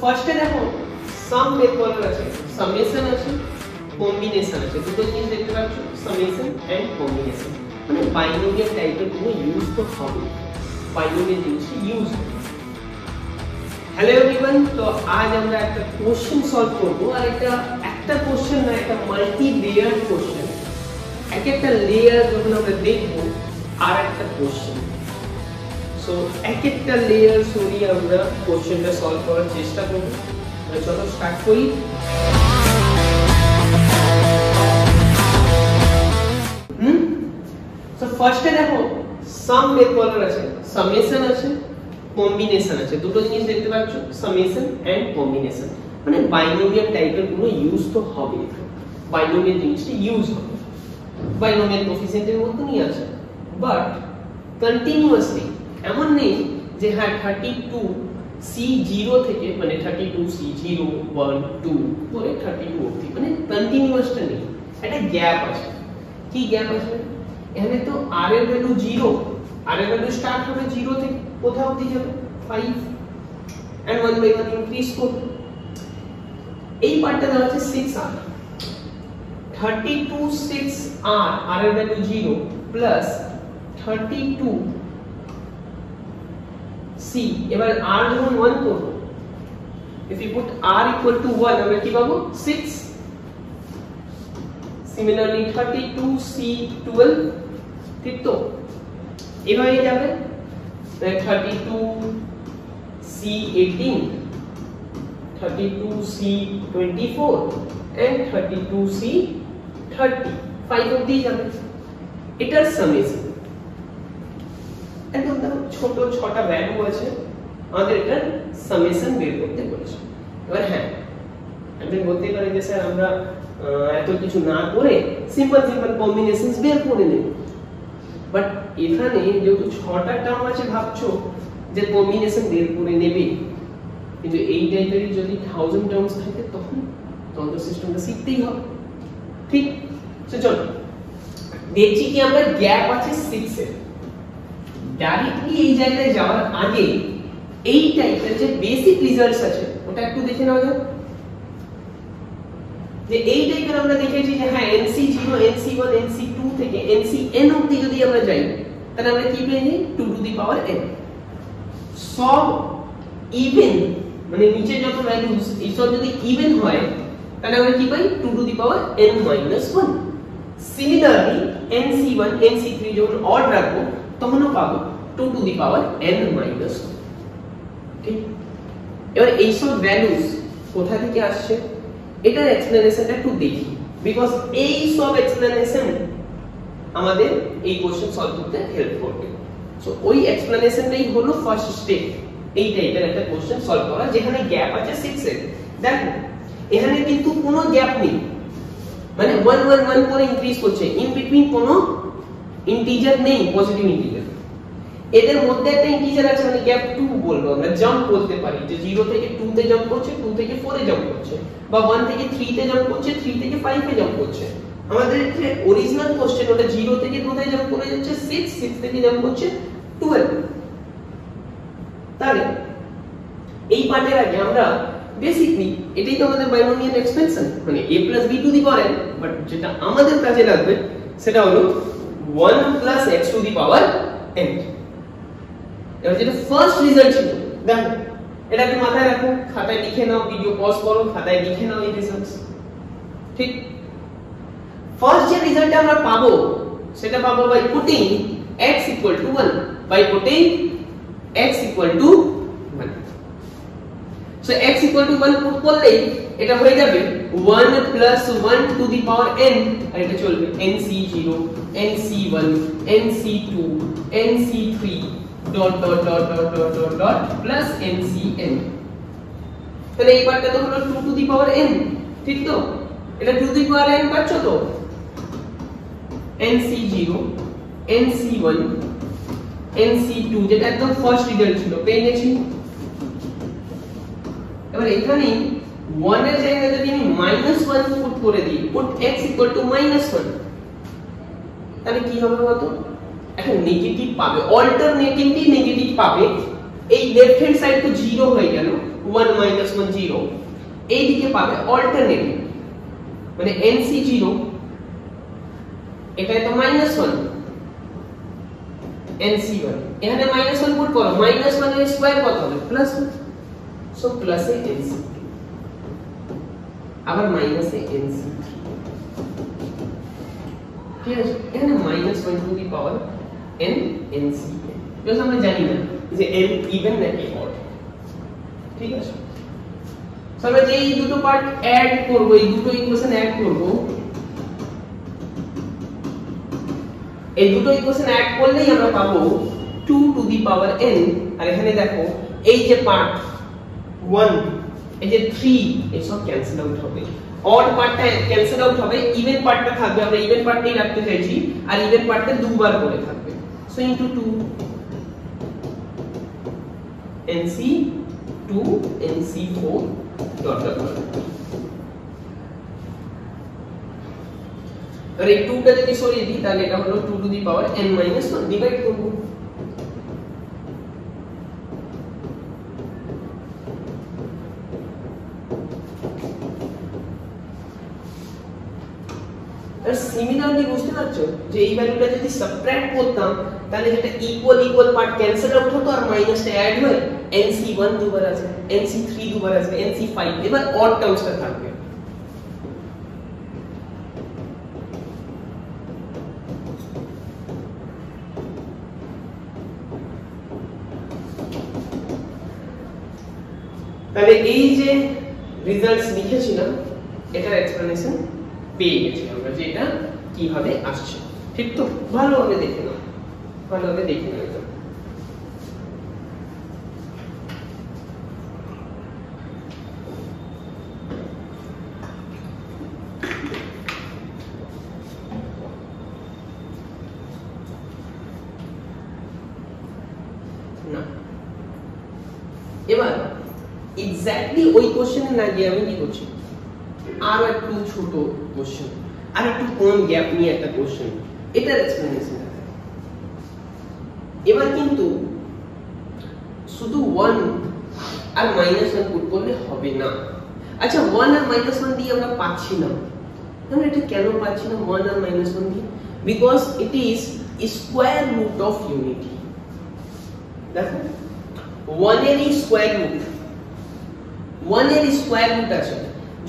ফার্স্টে দেখো সাম বের করার আছে, সামেশন আছে, কম্বিনেশন আছে, দুটো জিনিস দেখতে পাচ্ছ, সামেশন এন্ড কম্বিনেশন। মানে বাইনোমিয়াল টাইপের কোনো ইউজ তো হবে, বাইনোমিয়াল জিনিসটা ইউজ হবে। হ্যালো এভরিওয়ান, তো আজ আমরা একটা কোশ্চেন সলভ করব। আর একটা কোশ্চেন না, একটা মাল্টি লেয়ার কোশ্চেন। এক একটা লেয়ার যখন আমরা দেখব আর একটা কোশ্চেন, সো এক একটা লেয়ার সরিয়ে আমরা কোশ্চেনটা সলভ করার চেষ্টা করব। চলো স্টার্ট করি। সো ফার্স্টে দেখো সাম বের করার আছে, সামেশন আছে, কম্বিনেশন আছে, দুটো জিনিস দেখতে পাচ্ছ, সামেশন এন্ড কম্বিনেশন। মানে বাইনোমিয়াল টাইপের কোনো ইউজ তো হবে, বাইনোমিয়াল জিনিসটা ইউজ হবে, বাইনোমিয়াল কোএফিসিয়েন্টের মতনই আছে, বাট কন্টিনিউয়াসলি এমন নেই যে হ্যাঁ 32C0 থেকে মানে 32C0 1 2 করে 32 অবধি, মানে কন্টিনিউয়াসটা নেই, একটা গ্যাপ আছে। কি গ্যাপ আছে? এখানে তো r এর ভ্যালু 0, r এর ভ্যালু স্টার্ট হবে 0 থেকে, কোথাও অবধি যাবে 5 এন্ড 1 বাই 1 ইনক্রিজ করবে। এই পার্টটা দেওয়া আছে 6r, 32 6r, r এর ভ্যালু 0 প্লাস 32c, এবার r যখন 1 করব, if you put r equal to 1 আমরা কি পাবো? 6। similarly 32c 12, ঠিক তো? এভাবে যাবে 32c 18, 32c 24 and 32c 30, 5 অবধি যাবে। এটার সামেশন একদম ছোট ছটা ভ্যালু আছে, আমাদের এটার সামেশন বের করতে বলেছে। এবার হ্যাঁ আপনি বলতে পারেন যে স্যার আমরা এত কিছু না করে সিম্পল কম্বিনেশনস বের করে নেব, বাট এখানে যেহেতু 6টা টার্ম আছে ভাবছো যে কম্বিনেশন বের করে নেবে, কিন্তু এই টাইপের যদি 1000 টার্মস থাকে তখন তো সিস্টেমটা শিখতেই হবে, ঠিক? তো চলো দেখছি কি আমরা গ্যাপ আছে 6 এর। ডাইরেক্টলি এই জায়গায় যাওয়ার আগে এই টাইপের যে বেসিক রিজাল্টস আছে ওটা একটু দেখে নাও যাক। যে এই টাইপের আমরা দেখেছি যে হ্যাঁ NC0 NC1 NC2 থেকে NCn অবধি যদি আমরা যাই তাহলে আমরা কি পেয়ে 2 টু দি পাওয়ার n। সব ইভেন মানে নিচে যত ভ্যালুস এই সব যদি ইভেন হয় তাহলে আমরা কি পাই 2 to the power n - 1। Similarly NC1 NC3 যখন অড রাখবো তখনও পাবো 2 টু দি পাওয়ার n - 1। ঠিক, এবার এই সব ভ্যালুস কোথা থেকে আসছে এটার এক্সপ্লেনেশনটা একটু দেখি, বিকজ এই সব এক্সপ্লেনেশন আমাদের এই কোশ্চেন সলভ করতে হেল্প করবে। সো ওই এক্সপ্লেনেশনটাই হলো ফার্স্ট স্টেপ এই টাইপের একটা কোশ্চেন সলভ করা যেখানে গ্যাপ আছে 6 এর। দেখো এখানে কিন্তু কোনো গ্যাপ নেই, মানে 1 1 1 করে ইনক্রিজ করছে, ইন বিটুইন কোনো ইন্টিজার নেই, পজিটিভ ইন্টিজার। এদের মধ্যে একটা ইন্টিজার আছে, মানে গ্যাপ 2 বলবো আমরা, জাম্প বলতে পারি যে 0 থেকে 2 তে জাম্প করছে, 2 থেকে 4 এ জাম্প করছে, বা 1 থেকে 3 তে জাম্প করছে, 3 থেকে 5 এ জাম্প করছে। আমাদের যে অরিজিনাল কোশ্চেন ওটা 0 থেকে কোথায় জাম্প করে যাচ্ছে 6, 6 থেকে জাম্প করছে 12। তাহলে এই পার্টের আগে আমরা বেসিকলি এটাই তো আমাদের বাইনোমিয়াল এক্সপেনশন, মানে a + b two the power n, but যেটা আমাদের কাজে লাগবে সেটা হলো 1 + x two the power n। এবার যেটা ফার্স্ট রেজাল্ট ছিল দেখো, এটাকে মাথায় রাখো, খাতায় লিখে নাও, ভিডিও পজ করো, খাতায় লিখে নাও এই রেজাল্টস। ঠিক, ফার্স্ট যে রেজাল্টটা আমরা পাবো সেটা পাবো by putting x = 1, by putting x = 1। So x = 1 put করলেই এটা হয়ে যাবে 1 + 1 টু দি পাওয়ার n, আর এটা চলবে NC0 NC1 NC2 NC3 dot dot dot dot dot dot dot plus NCn। তাহলে এই পার্টটা তো হলো 2 টু দি পাওয়ার n, ঠিক তো? এটা 2 টু দি পাওয়ার n পাচ্ছ তো? NC0 NC1 NC2 যেটা একদম ফার্স্ট রেজাল্ট ছিল পেয়ে গেছি। এবার এখানে 1 এর জায়গায় যদি আমি -1 পুট করে দিই, পুট x = -1, তাহলে কি হবে বলতো? একটা নেগেটিভ পাবে, অল্টারনেটিভলি নেগেটিভ পাবে। এই লেফট হ্যান্ড সাইড তো 0 হয়ে গেল, 1 minus 1 0 এইদিকে পাবে অল্টারনেটিভ মানে nc 0 এখানে তো -1 nc 1 এখানে -1 পুট করো -1 এর স্কয়ার কত হবে +1 সো প্লাস এ nc আবার মাইনাস এ nc ঠিক আছে এখানে -1 two the power n nc because আমরা জানি না যে n ইভেন নাকি অড ঠিক আছে সো আমরা যে এই দুটো পার্ট অ্যাড করব এই দুটো ইকুয়েশন অ্যাড করব এই দুটো ইকুয়েশন অ্যাড করলেই আমরা পাবো 2 টু দি পাওয়ার n আর এখানে দেখো এই যে পার্ট 1 এই যে 3 এই সব ক্যান্সেল আউট হবে অড পার্টটা ক্যান্সেল আউট হবে ইভেন পার্টটা থাকবে আমরা ইভেন পার্টটাই রাখতে চাইছি আর ইভেন পার্টটা দুবার করে থাকবে so into 2 nc 2 nc 4 dot dot আর এই 2টা যদি সরিয়ে দিই তাহলে এটা হলো 2 to the power n minus 1 divide করব আর সিমিলারলি বুঝতে পারছো যে এই ভ্যালুটা যদি সাবট্রাক্ট করতাম তাহলে যেটা ইকুয়াল পার্ট ক্যান্সেল আউট হতো আর মাইনাসটা অ্যাড হয়ে nc1 দুবার আছে nc3 দুবার আছে nc5 এবার অড টার্মসটা থাকবে তাহলে এই যে রিজাল্টস লিখেছিলাম এটার এক্সপ্লেনেশন পেয়ে গেছি আমরা যে এটা কিভাবে আসছে ঠিক তো ভালোভাবে দেখে নাও এটা না এবার এক্স্যাক্টলি ওই কোশ্চেনে না গিয়ে আমি কি করছি আর একটু ছোট কোশ্চেন আর একটু কম গ্যাপ নিয়ে একটা কোশ্চেন এটার এক্সপ্লেনেশন এবার কিন্তু শুধু 1 আর -1 পুট করলে হবে না আচ্ছা 1 আর -1 দিয়ে আমরা পাচ্ছি না আমরা এটা কেন পাচ্ছি না 1 আর -1 দিয়ে because it is square root of unity দেখো 1 এর স্কয়ার রুট 1 এর স্কয়ার রুট আছে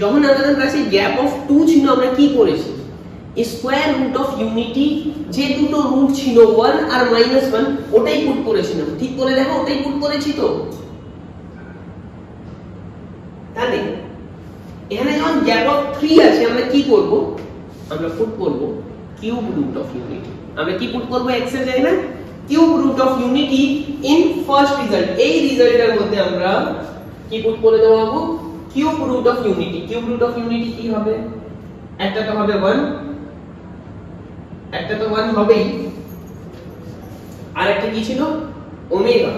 যখন আমাদের কাছে গ্যাপ অফ 2 ছিল আমরা কি করেছি স্কয়ার রুট অফ ইউনিটি যে দুটো রুট ছিল 1 আর -1 ওটাই পুট করেছিলাম ঠিক করে দেখো ওটাই পুট করেছি তো তাহলে এখানে যখন গ্যাপ অফ 3 আছে আমরা কি করব আমরা পুট করব কিউব রুট অফ ইউনিটি আমরা কি পুট করব x এর জায়গায় cube root of unity in first result এই রিজাল্টের মধ্যে আমরা কি পুট করে দেব কিউব রুট অফ ইউনিটি কি হবে একটা তো হবে 1 একটা তো 1 হবেই আর একটা কি ছিল ওমেগা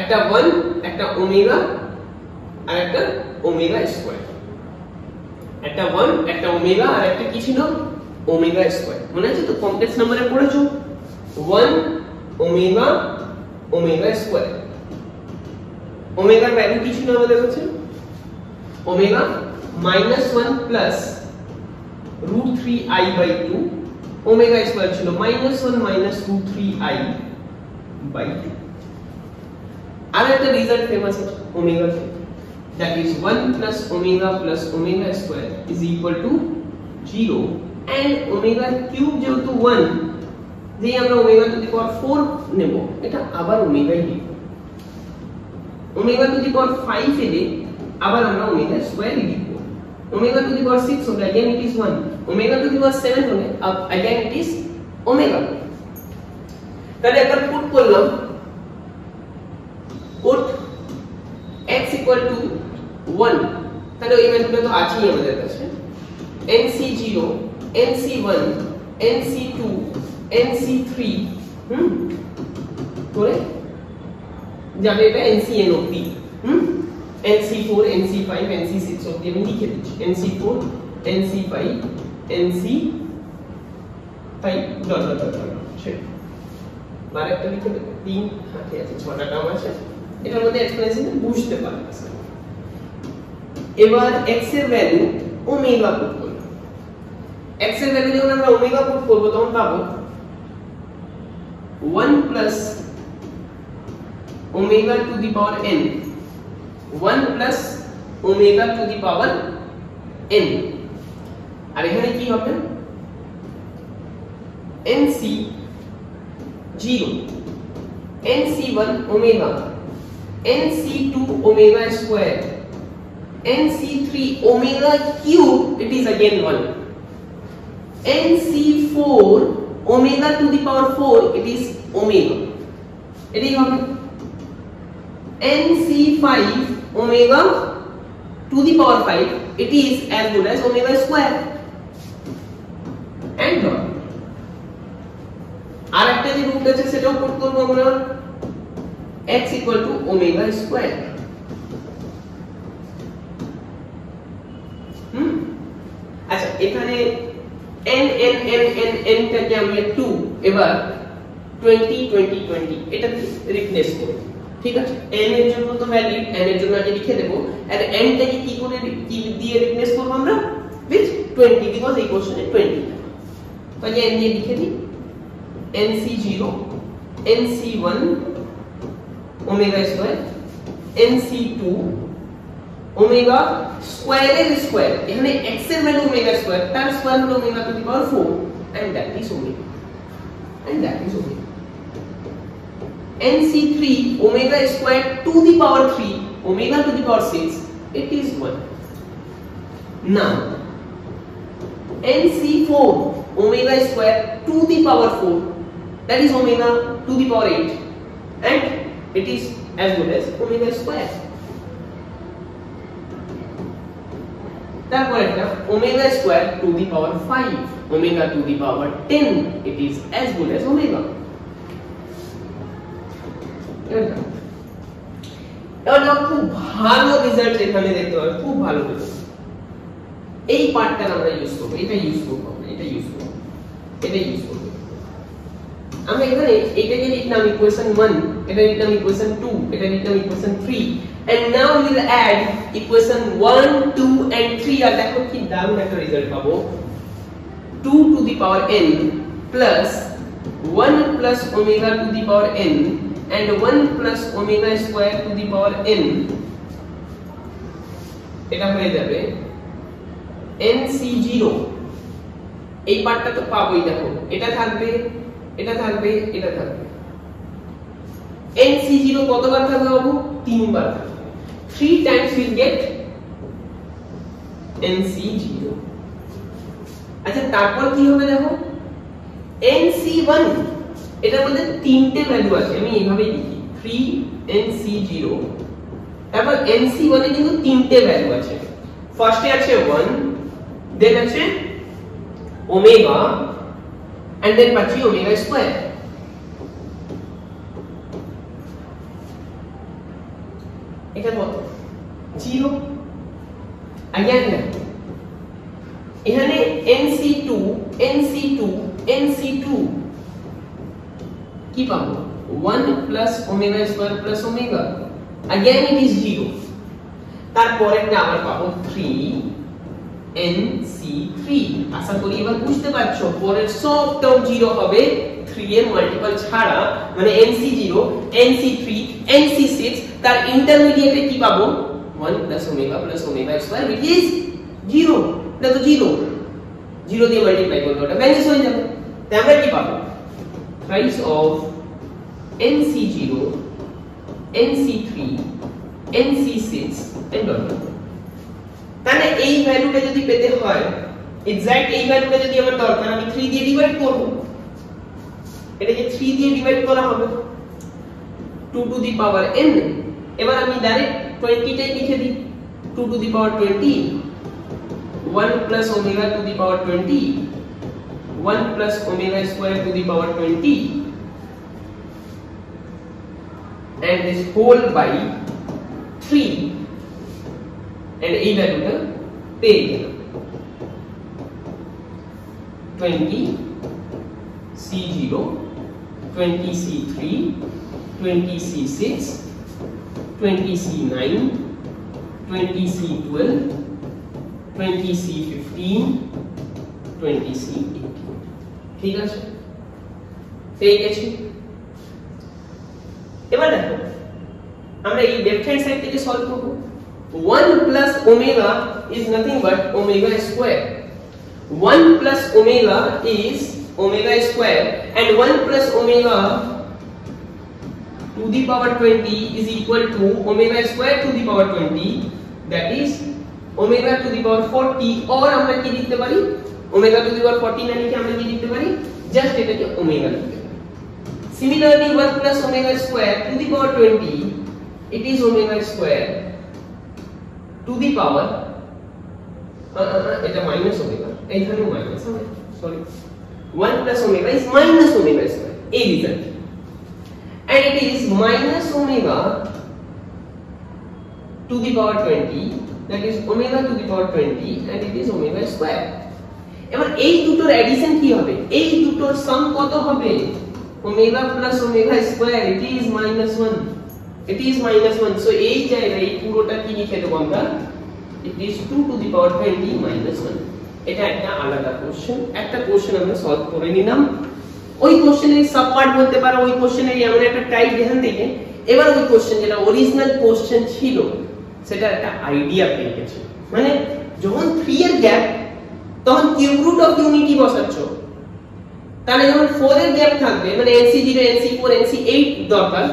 একটা 1 একটা ওমেগা আর একটা ওমেগা স্কয়ার একটা 1 একটা ওমেগা আর একটা কি ছিল ওমেগা স্কয়ার মনে আছে তো কমপ্লেক্স নম্বরে পড়েছো 1 ওমেগা স্কয়ার ওমেগার ভ্যালু কি ছিল আমাদের কাছে omega -1 plus √3i/2 omega square ছিল -1 √3i/2 আর একটা রিজাল্ট ফেমাস আছে omega that is 1 plus omega square is equal to 0 and omega cube যেহেতু 1 যেই আমরা omega to the power 4 নেব এটা আবার ওমেগাই লিখব omega to the power 5 এলে আবার আমরা omega square লিখব omega to the power 6 হলে again it is 1 omega to the power 7 হলে again it is omega তাহলে একবার পুট করলাম put x equal to 1 তাহলে এই ভ্যালুটা তো আছেই আমাদের কাছে nc0 nc1 nc2 nc3 করে যাবে এটা ncn অবধি nc4 nc5 nc6 অবধি আমি লিখে দিচ্ছি nc4 nc5 nc5 dot dot dot ঠিক আর একটা লিখে দেব 3 হাতে আছে 6টা টার্ম আছে এটার মধ্যে এক্সপোনেনশিয়াল বুঝতে পারবে। এবার x এর ভ্যালু ওমেগা পুট করব। x এর ভ্যালু যখন আমরা ওমেগা পুট করব তখন পাবো 1 plus omega to the power n, 1 plus omega to the power n। আর এখানে কি হবে nc 0, nc1 omega, nc2 omega square, nc3 omega cube, it is again 1, nc4 omega to the power 4, it is omega, এটাই হবে nc5 omega to the power 5, it is as good as omega square and dot। আর একটা যে root আছে সেটাও put করব আমরা, x equal to omega square। আচ্ছা এখানে n n n n n টাকে আমরা 2 এবার 20 20 20 এটা রিপ্লেস করব, ঠিক আছে। n এর জন্য তো ভ্যালিড, n এর জন্য আগে লিখে দেব, আর n টাকে কি করে কি দিয়ে রিপ্লেস করব আমরা, উইথ 20, বিকজ এই কোশ্চেনে 20। তাহলে n দিয়ে লিখে দিই nc0 nc1 omega square, nc2 omega স্কয়ারের স্কয়ার, এখানে x এর ভ্যালু ওমেগা স্কয়ার, তার স্কয়ার হলো omega to the power 4 and that is omega, and that is omega। nc3 omega square to the power 3 omega to the power 6, it is 1। now nc4 omega square to the power 4, that is omega to the power 8 and it is as good as omega square। তারপর একটা omega square to the power 5 omega to the power 10, it is as good as omega। এটা খুব ভালো result এখানে দেখতে পাবেন, খুব ভালো রেজাল্ট। এই পার্টটা আমরা ইউজ করব, এটা ইউজ করব, এটা ইউজ করব, এটা ইউজ করব। আমরা এখানে এটাকে লিখলাম ইকুয়েশন 1, এটা লিখলাম ইকুয়েশন 2, এটা লিখলাম equation 3, and now we will add equation 1 2 and 3 আর দেখো কি দারুণ একটা রেজাল্ট পাবো। 2 to the power n plus 1 plus omega to the power n and 1 plus omega square to the power n, এটা হয়ে যাবে nc0। এই পার্টটা তো পাবোই, দেখো এটা থাকবে, এটা থাকবে, এটা থাকবে। nc0 কতবার থাকবে বাবু? 3 বার থাকবে। 3 times we will get nc0। আচ্ছা তারপর কি হবে দেখো, nc1 এটার মধ্যে তিনটে ভ্যালু আছে, আমি এইভাবেই লিখি 3 nc0, তারপর nc1 এ কিন্তু তিনটে ভ্যালু আছে। ফার্স্টে আছে 1, দেন আছে ওমেগা and then পাচ্ছি ওমেগা স্কয়ার। এটা কত? 0। again এখানে nc2 nc2 nc2 কি পাবো? 1 plus omega square plus omega, again it is 0। তারপরেরটা আবার পাবো 3 nc3। আশা করি এবার বুঝতে পারছো, পরের সব টার্ম 0 হবে 3 এর মাল্টিপল ছাড়া, মানে nc0 nc3 nc6, তার ইন্টারমিডিয়েটে কি পাবো? 1 plus omega square which is 0। এটা তো 0, 0 দিয়ে মাল্টিপ্লাই করলে ওটা ভ্যানিশ হয়ে যাবে। তাই আমরা কি পাবো? price of nc0 nc3 nc6 and all। তাহলে এই ভ্যালুটা যদি পেতে হয়, এক্সাক্ট এই ভ্যালুটা যদি আমার দরকার, আমি 3 দিয়ে ডিভাইড করব। এটাকে 3 দিয়ে ডিভাইড করা হবে 2 to the power n। এবার আমি ডাইরেক্ট 20 টাই লিখে দিই, 2 to the power 20, 1 plus omega to the power 20, 1 plus omega square to the power 20 and this whole by 3 and এই ভ্যালুটা পেয়ে গেলাম 20 c0 20 c3 20 c6 20C9, 20C12, 20C15, 20C18 ঠিক আছে পেয়ে গেছি এবার দেখো আমরা এই লেফট হ্যান্ড সাইড থেকে সলভ করব 1 plus omega is nothing but omega square 1 plus omega is omega square and 1 plus omega to the power 20 is equal to omega square to the power 20 that is omega to the power 40 और আমরা কি লিখতে পারি omega to the power 40 না লিখে আমরা কি লিখতে পারি জাস্ট এটাকে omega লিখতে পারি similarly 1 plus omega square to the power 20 it is omega square to the power এটা মাইনাস omega এইখানে মাইনাস হবে sorry 1 plus omega is minus omega square এই result and it is minus omega to the power 20 that is omega to the power 20 and it is omega square এবার এই দুটোর addition কি হবে এই দুটোর সাম কত হবে omega plus omega square it is -1 so এই জায়গায় এই পুরোটা কি লিখে দেব আমরা it is 2 to the power 20 -1 এটা একটা আলাদা কোশ্চেন একটা কোশ্চেন আমরা সলভ করে নিলাম ওই কোশ্চেনের সাব পার্ট বলতে পারো ওই কোশ্চেনের আমরা একটা টাইপ দেখান থেকে এবার ওই কোশ্চেন যেটা অরিজিনাল কোশ্চেন ছিল সেটা একটা আইডিয়া পেয়ে গেছে মানে যখন 3 এর গ্যাপ তখন কিউব রুট অফ ইউনিটি বসাচ্ছ তাহলে যখন 4 এর গ্যাপ থাকবে মানে NC0 NC4 NC8 দরকার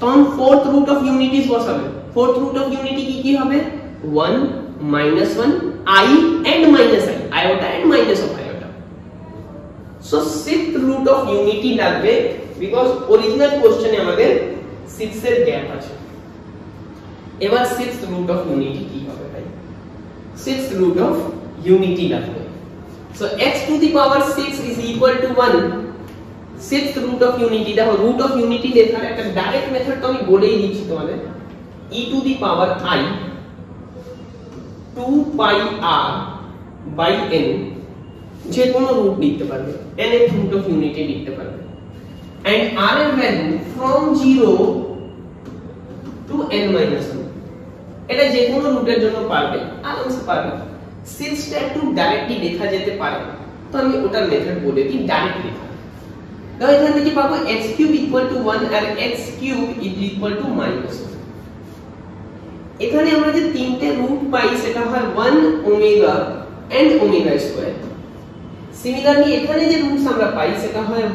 তখন ফোর্থ রুট অফ ইউনিটিস বসাবে ফোর্থ রুট অফ ইউনিটি কি হবে 1 -1 I and minus I iota and minus of iota so sixth root of unity লাগবে because original question এ আমাদের 6 এর গ্যাপ আছে এবার sixth root of unity কি হবে ভাই sixth root of unity লাগবে so x to the power 6 is equal to 1 sixth root of unity দেখো root of unity লেখার একটা ডাইরেক্ট মেথড তো আমি বলেই দিচ্ছি তোমাদের e to the power I 2 pi r by n যে কোনো রুট লিখতে পারবে n এর রুট অফ ইউনিটি লিখতে পারবে and r এর value from 0 to n minus 1 এটা যে কোনো রুটের জন্য পারবে আরামসে পারবে 6 টা একটু ডাইরেক্টলি লেখা যেতে পারে তো আমি ওটার মেথড বলে দিই ডাইরেক্ট লেখা তো এখান থেকে পাবো x cube equal to 1 R x cube is equal to minus 1 এখানে আমরা যে তিনটে রুট পাই সেটা হয় 1 omega and omega square similarly এখানে যে রুটস আমরা পাই সেটা হয়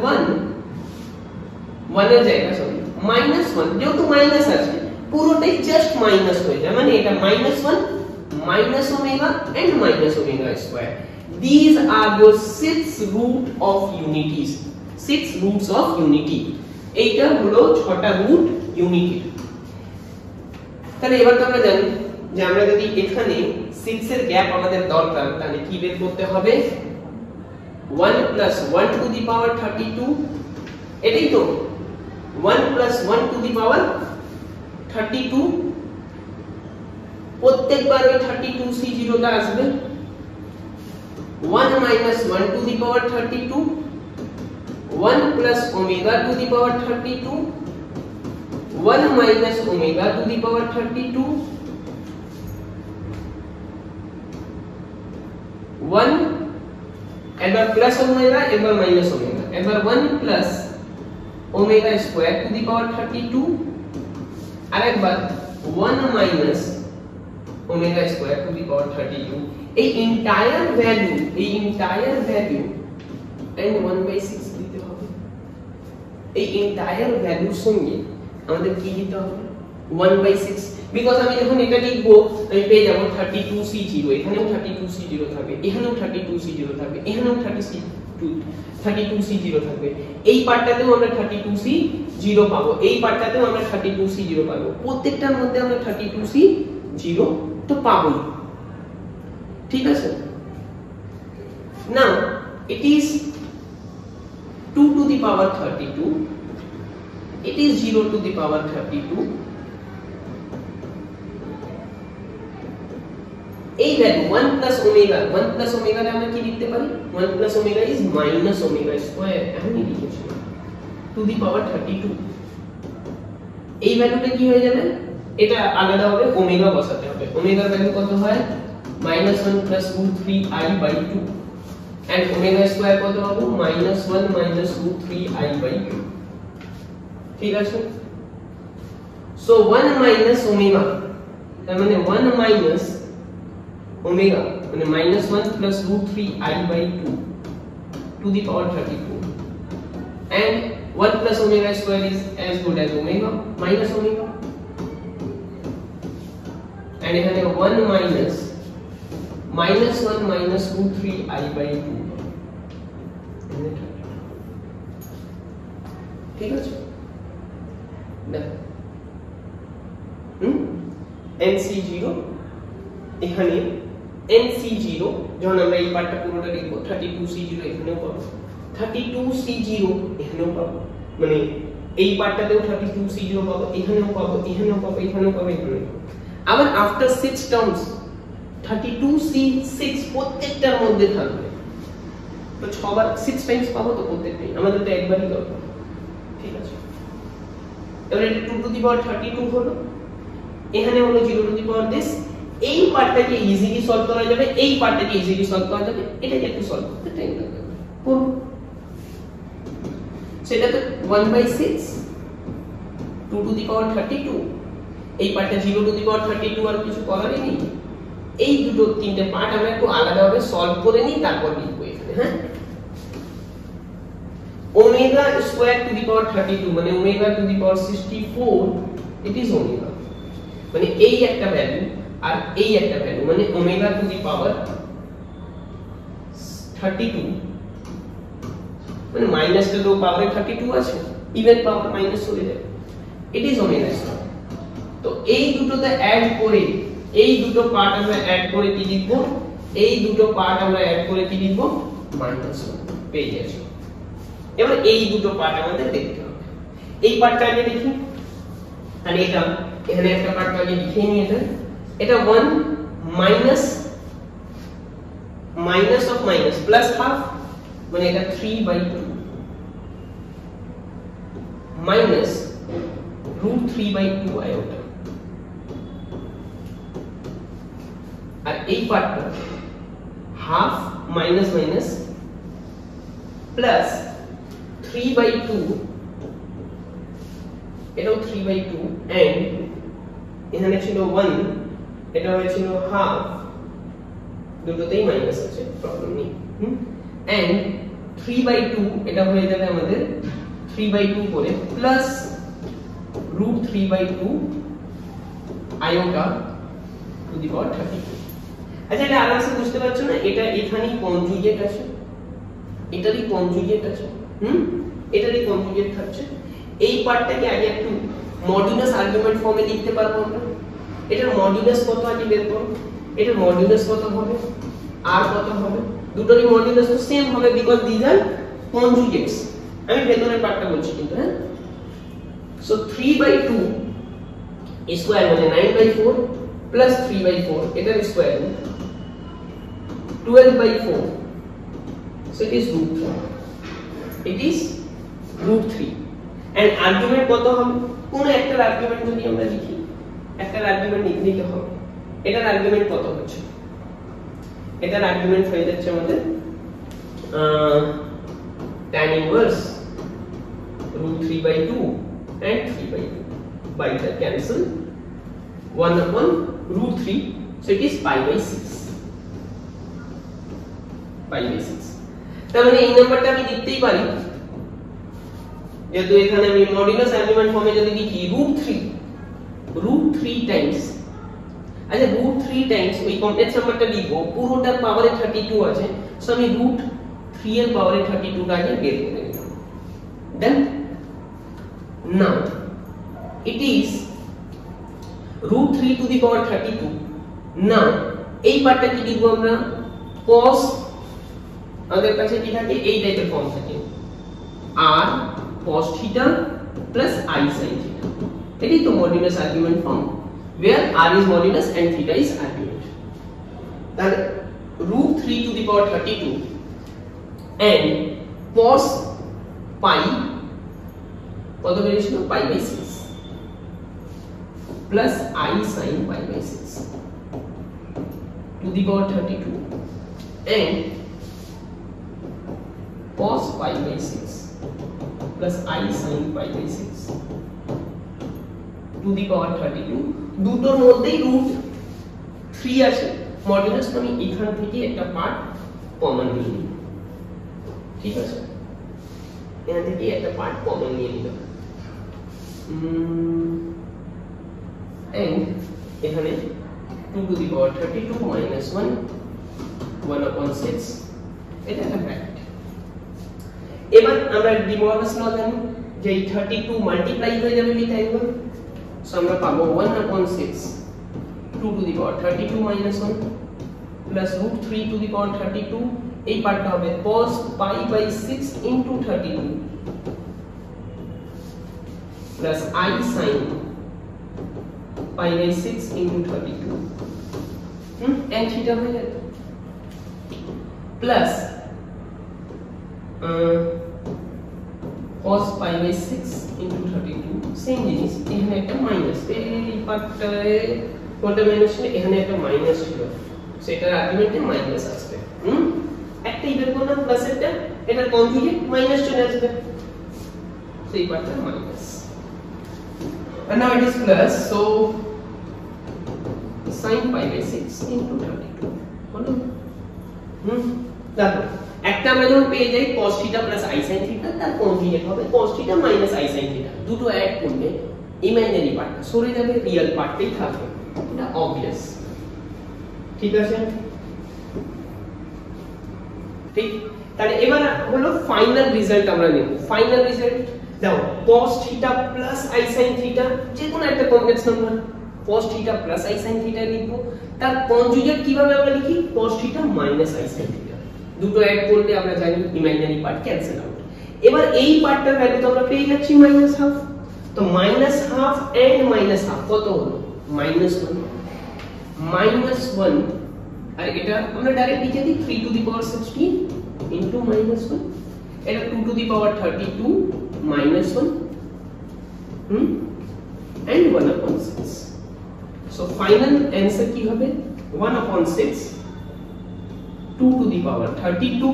1 এর জায়গা সরি -1 যেহেতু মাইনাস আছে পুরোটাই জাস্ট মাইনাস হয়ে যায় মানে এটা -1 minus omega and minus omega square these are your six root of unities six roots of unity এইটা হলো ছটা রুট ইউনিটি তাহলে এবার তো আমরা জানি যে আমরা যদি এখানে 6 এর গ্যাপ আমাদের দরকার তাহলে কি বের করতে হবে 1 plus 1 to the power 32 এটাই তো 1 plus 1 to the power 32 প্রত্যেকবার ওই 32C0 টা আসবে 1 minus 1 to the power 32 1 plus omega to the power 32 1 minus omega to the power 32 1 এবার প্লাস ওমেগা এবার মাইনাস ওমেগা এবার 1 plus omega square to the power 32 আর একবার 1 minus omega square to the power 32 এই entire value and 1/6 দিতে হবে এই entire ভ্যালুর সঙ্গে আমাদের কি দিতে হবে 1/6 বিকজ আমি যখন এটা লিখবো আমি পেয়ে যাব 32C0 এখানেও 32C0 থাকবে এখানেও 32C0 থাকবে এখানেও 32C0 থাকবে এই পার্টটাতেও আমরা 32C0 পাবো এই পার্টটাতেও আমরা 32C0 পাবো প্রত্যেকটার মধ্যে আমরা 32C0 তো পাবোই ঠিক আছে নাও it is 2 to the power 32 it is 0 to the power 32 এই ভ্যালু 1 প্লাস ওমেগা রে আমরা কি লিখতে পারি 1 plus omega is minus omega square আমি লিখেছি টু দি পাওয়ার 32 এই ভ্যালুটা কি হয়ে যাবে এটা আলাদা হবে, ওমেগা বসাতে হবে। ওমেগার ভ্যালু কত হয় -1 + √3i/2 and ওমেগা স্কয়ার কত পাবো -1 - √3i/2। ঠিক আছে, সো 1 - ওমেগা তার মানে 1 - ওমেগা মানে -1 + √3i/2 to the power 32 and 1 + omega square is as good as omega minus omega and এখানে 1 - -1 - √3i/2 ঠিক আছে না NC0 এখানে NC0 যখন আমরা এই পার্টটা পুরোটা লিখব 32C0 এখানেও পাবো 32C0 এখানেও পাবো, মানে এই পার্টটাতেও 32C0 পাবো, এখানেও পাবো, এখানেও পাবো, এখানেও পাবো, এখানেও পাবো। আবার আফটার 6 টার্মস 32C6 প্রত্যেকটার মধ্যে থাকবে, তো 6 বার 6 টাইমস পাবো তো প্রত্যেকটাই, আমাদের তো একবারই দরকার। ঠিক আছে, তাহলে এটা 2 টু দি পাওয়ার 32 হলো, এখানে হলো 0 টু দি পাওয়ার দিস। এই পার্টটাকে ইজিলি সলভ করা যাবে, এই পার্টটাকে ইজিলি সলভ করা যাবে, এটাকে একটু সলভ করতে টাইম লাগবে। করব সেটা তো 1/6 2 টু দি পাওয়ার 32, এই পার্টটা 0 টু দি পাওয়ার 32 আর কিছু করারই নেই। এই দুটো তিনটে পার্ট আমরা একটু আলাদাভাবে সলভ করে নিই, তারপর লিখব এখানে। হ্যাঁ, omega square to the power 32 মানে omega to the power 64 it is omega, মানে এই একটা ভ্যালু আর এই একটা ভ্যালু, মানে ওমেগা টু দি পাওয়ার 32 মানে মাইনাসটা তো পাওয়ারে 32 আছে, ইভেন পাওয়ার মাইনাস চলে যাবে, ইট ইজ ওমেগা স্কয়ার। তো এই দুটোতে অ্যাড করে, এই দুটো পার্ট আমরা অ্যাড করে কি লিখব, এই দুটো পার্ট আমরা অ্যাড করে কি লিখব -1 পেয়ে যাচ্ছি। এবার এই দুটো পার্ট আমাদের দেখতে হবে, এই পার্টটা আগে দেখি, আর এটা এখানে একটা পার্ট আগে লিখে নিই। এটা 1 minus of minus plus half মানে এটা 3/2 মাইনাস √3/2 আয়োটা, আর এই পার্টটা হাফ মাইনাস মাইনাস প্লাস 3/2, এটাও 3/2 এন্ড এখানে ছিল 1, এটা হয়েছিল হাফ, দুটোতেই মাইনাস আছে, প্রবলেম নেই। এন্ড 3/2 এটা হয়ে যাবে আমাদের 3/2 করে plus √3/2 iota two the power 32। আচ্ছা, এটা আরামসে বুঝতে পারছো না, এটা এখানেই কনজুগেট আছে, এটারই কনজুগেট আছে, এটারই কনজুগেট থাকছে। এই পার্টটাকে আগে একটু মডুলাস আর্গুমেন্ট ফর্মে লিখতে পারবো আমরা। এটার মডুলাস কত আগে বের করব, এটার মডুলাস কত হবে আর কত হবে, দুটোরই মডুলাস তো সেম হবে বিকজ দিস আর কনজুগেটস। আমি ভেতরের পার্টটা বলছি কিন্তু। হ্যাঁ, সো 3/2 স্কয়ার মানে 9/4 প্লাস 3/4 এটার square 12/4, so it is √3, it is √3 and argument কত হবে, কোন একটা আর্গুমেন্ট যদি আমরা লিখি, একটা আর্গুমেন্ট নিতে হবে, এটার আর্গুমেন্ট কত হচ্ছে, এটার আর্গুমেন্ট হয়ে যাচ্ছে আমাদের tan inverse √3/2 and 3/2 by the cancel 1/√3, so it is pi/6, pi/6। তার মানে এই নাম্বারটা আমি লিখতেই পারি, যেহেতু এখানে আমি মডুলাস আর্গুমেন্ট ফর্মে যদি লিখি √3 টাইমস, আচ্ছা √3 টাইমস ওই কমপ্লেক্স নাম্বারটা লিখবো, পুরোটার পাওয়ারে 32 আছে, সো আমি √3 এর পাওয়ারে 32 টা আগে বের করে নিলাম। দেন নাও it is √3 two the power 32। নাও এই পার্টটা কি লিখবো আমরা, cos, আমাদের কাছে কি থাকে এই টাইপের ফর্ম থাকে, r cos theta plus I sin theta, এটাই তো modulus argument form, where r is modulus and theta is argument। তাহলে √3 to the power 32 and cos pi কত বেরিয়েছিল, pi/6। plus I sin pi by 6 to the power 32 and cos pi by 6 plus I sin pi by 6 to the power 32 দুটোর মধ্যেই root 3 আছে modulus আমি এখান থেকে একটা পার্ট কমন নিয়ে নিই ঠিক আছে এখান থেকে একটা পার্ট কমন নিয়ে নিলাম and এখানে 2 to the power 32 minus 1 1 upon 6 এটা একটা ব্র্যাকেট এবার আমরা ডি মরগাস ল জানি যে এই 32 মাল্টিপ্লাই হয়ে যাবে উইথ অ্যাঙ্গেল সো আমরা পাবো 1 upon 6 2 to the power 32 minus 1 plus root 3 to the power 32 এই পার্টটা হবে cos pi by 6 into 32 plus I sin pi by 6 into 32 and theta হয়ে যাবে plus cos pi by 6 into 32 same জিনিস এখানে একটা মাইনাস এই পার্টটায় কোনটা মাইনাস ছিল এখানে একটা মাইনাস ছিল সেটার আর্গুমেন্টে মাইনাস আসবে একটাই বের করলাম প্লাস এটার কনজুগেট মাইনাস চলে আসবে সেই পার্টটা minus and now it is plus so sin pi by 6 into 32 হলো দেখো একটা আমরা যখন পেয়ে যাই cos θ plus I sin θ তার কনজুগেট হবে cos θ minus I sin θ দুটো অ্যাড করলে ইমাজিনারি পার্টটা সরে যাবে রিয়েল পার্টটাই থাকবে এটা obvious ঠিক আছে ঠিক তাহলে এবার হলো ফাইনাল রেজাল্ট আমরা নেব ফাইনাল রেজাল্ট দাও cos θ plus I sin θ যে কোনো একটা complex number cos θ plus I sin θ লিখবো তার কনজুগেট কিভাবে আমরা লিখি cos θ minus I sin θ দুটো অ্যাড করলে আমরা জানি ইমাজিনারি পার্ট ক্যান্সেল আউট এবার এই পার্টটার ভ্যালু তো আমরা পেয়ে যাচ্ছি -½ তো -½ এন্ড -½ কত হলো -1 -1 আর এটা আমরা ডাইরেক্ট লিখে দিই 3 to the power 16 into -1 এটা 2 to the power 32 -1 and 1 upon 6 so final answer কি হবে 1 upon 6 2 to the power 32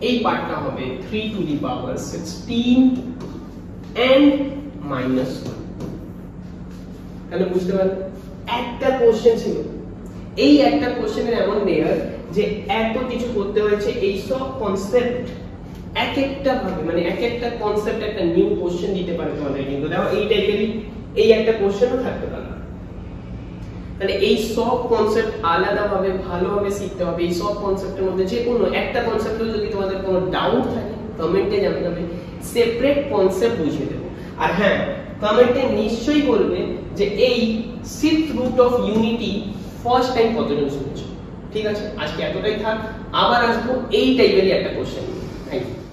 এই পার্টটা হবে 3 to the power 16 and -1 তাহলে বুঝতে পারলে একটা কোশ্চেন ছিল এই একটা কোশ্চেনের এমন লেয়ার যে এত কিছু করতে হয়েছে এই সব কনসেপ্ট এক একটা ভাবে মানে এক একটা কনসেপ্ট একটা নিউ কোশ্চেন দিতে পারে তোমাদের কিন্তু দেখো এই টাইপেরই এই একটা কোশ্চেনও থাকতে পারে তাহলে এই সব কনসেপ্ট আলাদাভাবে ভালোভাবে শিখতে হবে এই সব কনসেপ্টের মধ্যে যে কোনো একটা কনসেপ্টে যদি তোমাদের কোনো ডাউট থাকে কমেন্টে জানাবে সেপারেট কনসেপ্ট বুঝিয়ে দেব আর হ্যাঁ কমেন্টে নিশ্চয়ই বলবে যে এই 6th root of unity first time কতজন শুনেছো ঠিক আছে আজকে এতটাই থাক আবার আসবো এই টাইপেরই একটা কোশ্চেন থ্যাংক ইউ